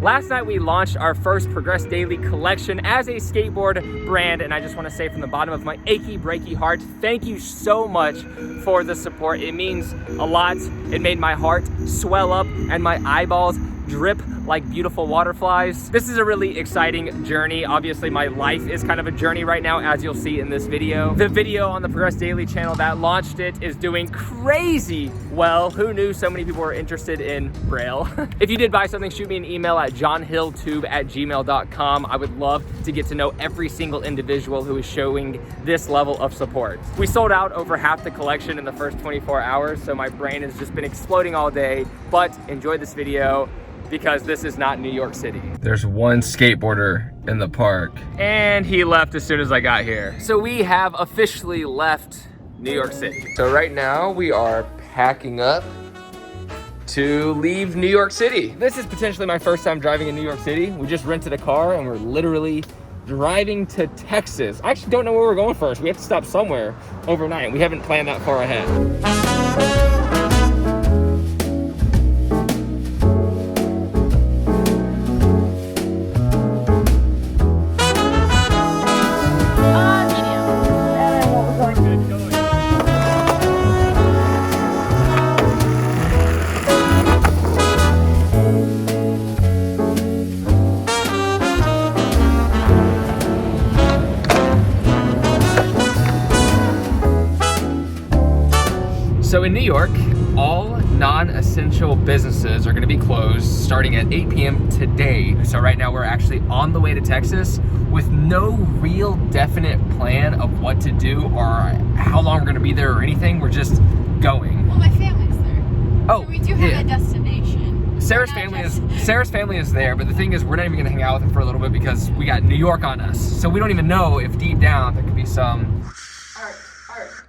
Last night we launched our first Progress Daily collection as a skateboard brand, and I just want to say from the bottom of my achy breaky heart, thank you so much for the support. It means a lot. It made my heart swell up and my eyeballs drip like beautiful waterflies. This is a really exciting journey. Obviously my life is kind of a journey right now, as you'll see in this video. The video on the Progress Daily channel that launched it is doing crazy well. Who knew so many people were interested in Braille? If you did buy something, shoot me an email at johnhilltube@gmail.com. I would love to get to know every single individual who is showing this level of support. We sold out over half the collection in the first 24 hours, so my brain has just been exploding all day, but enjoy this video because this is not New York City. There's one skateboarder in the park, and he left as soon as I got here. So we have officially left New York City. So right now we are packing up to leave New York City. This is potentially my first time driving in New York City. We just rented a car and we're literally driving to Texas. I actually don't know where we're going first. We have to stop somewhere overnight. We haven't planned that far ahead. So in New York, all non-essential businesses are gonna be closed starting at 8 p.m. today. So right now we're actually on the way to Texas with no real definite plan of what to do or how long we're gonna be there or anything. We're just going. Well, my family's there. Oh, so we do have a destination. Sarah's family is there, but the thing is we're not even gonna hang out with them for a little bit because we got New York on us. So we don't even know if deep down there could be some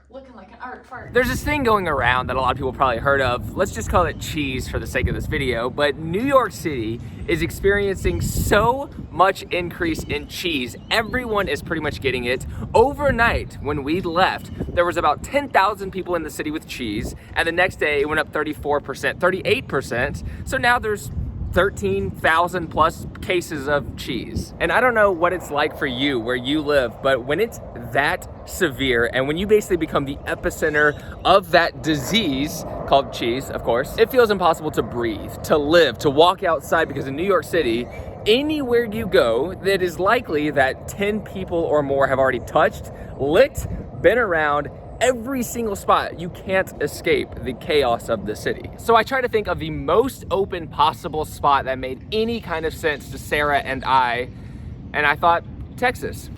Looking like an art fart. There's this thing going around that a lot of people probably heard of. Let's just call it cheese for the sake of this video. But New York City is experiencing so much increase in cheese. Everyone is pretty much getting it. Overnight, when we left, there was about 10,000 people in the city with cheese. And the next day it went up 34%, 38%. So now there's 13,000 plus cases of cheese. And I don't know what it's like for you where you live, but when it's that severe and when you basically become the epicenter of that disease called cheese, of course, it feels impossible to breathe, to live, to walk outside, because in New York City, anywhere you go, that is likely that 10 people or more have already touched, licked, been around. Every single spot. You can't escape the chaos of the city. So I try to think of the most open possible spot that made any kind of sense to Sarah and I thought Texas.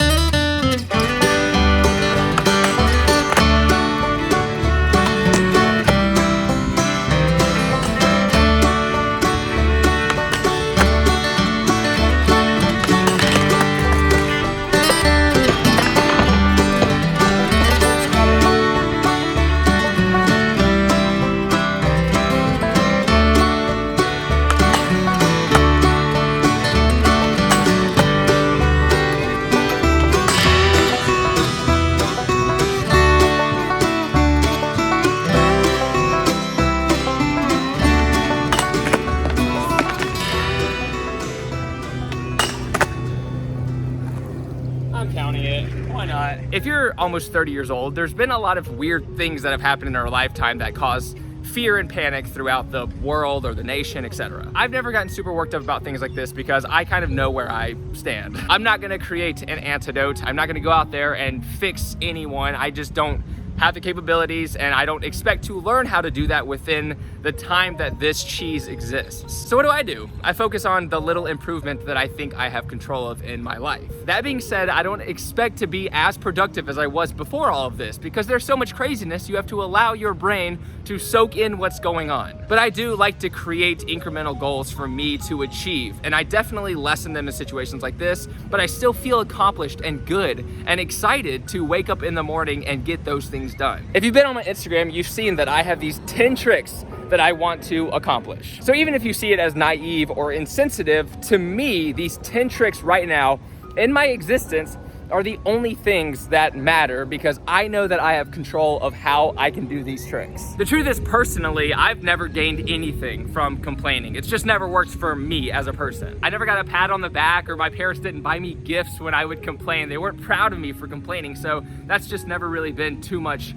I'm counting it. Why not? If you're almost 30 years old, there's been a lot of weird things that have happened in our lifetime that cause fear and panic throughout the world or the nation, etc. I've never gotten super worked up about things like this because I kind of know where I stand. I'm not gonna create an antidote. I'm not gonna go out there and fix anyone. I just don't have the capabilities, and I don't expect to learn how to do that within the time that this cheese exists. So what do? I focus on the little improvement that I think I have control of in my life. That being said, I don't expect to be as productive as I was before all of this because there's so much craziness. You have to allow your brain to soak in what's going on. But I do like to create incremental goals for me to achieve, and I definitely lessen them in situations like this, but I still feel accomplished and good and excited to wake up in the morning and get those things done. If you've been on my Instagram, you've seen that I have these 10 tricks that I want to accomplish. So even if you see it as naive or insensitive, to me, these 10 tricks right now in my existence are the only things that matter because I know that I have control of how I can do these tricks. The truth is, personally, I've never gained anything from complaining. It's just never worked for me as a person. I never got a pat on the back, or my parents didn't buy me gifts when I would complain. They weren't proud of me for complaining, so that's just never really been too much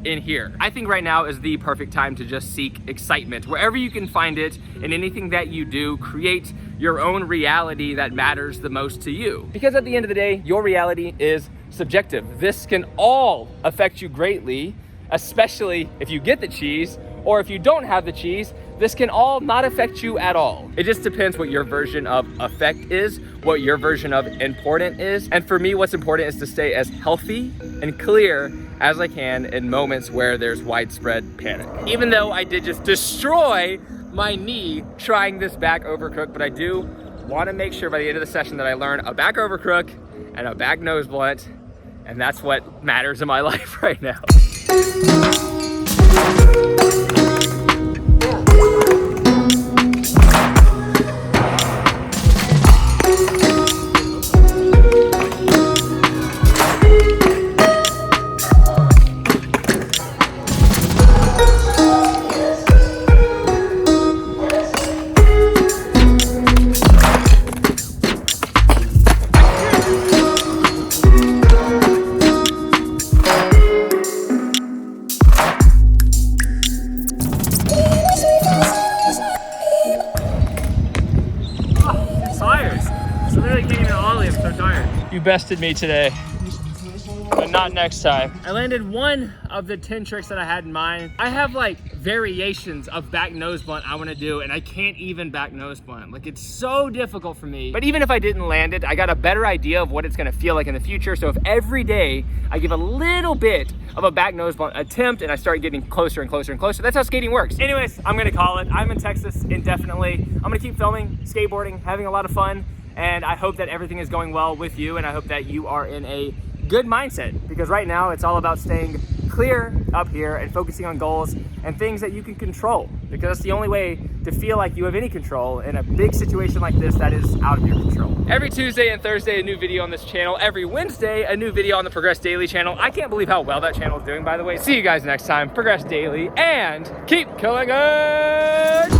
in here. I think right now is the perfect time to just seek excitement. Wherever you can find it, in anything that you do, create your own reality that matters the most to you. Because at the end of the day, your reality is subjective. This can all affect you greatly, especially if you get the cheese, or if you don't have the cheese, this can all not affect you at all. It just depends what your version of effect is, what your version of important is. And for me, what's important is to stay as healthy and clear as I can in moments where there's widespread panic. Even though I did just destroy my knee trying this back over crook, but I do want to make sure by the end of the session that I learn a back over crook and a back nose blunt, and that's what matters in my life right now. You bested me today, but not next time. I landed one of the 10 tricks that I had in mind. I have like variations of back nose blunt I want to do, and I can't even back nose blunt. Like, it's so difficult for me. But even if I didn't land it, I got a better idea of what it's gonna feel like in the future. So if every day I give a little bit of a back nose blunt attempt and I start getting closer and closer and closer, that's how skating works. Anyways, I'm gonna call it. I'm in Texas indefinitely. I'm gonna keep filming, skateboarding, having a lot of fun. And I hope that everything is going well with you, and I hope that you are in a good mindset, because right now it's all about staying clear up here and focusing on goals and things that you can control, because that's the only way to feel like you have any control in a big situation like this that is out of your control. Every Tuesday and Thursday, a new video on this channel. Every Wednesday, a new video on the Progress Daily channel. I can't believe how well that channel is doing, by the way. See you guys next time. Progress Daily, and keep killing it!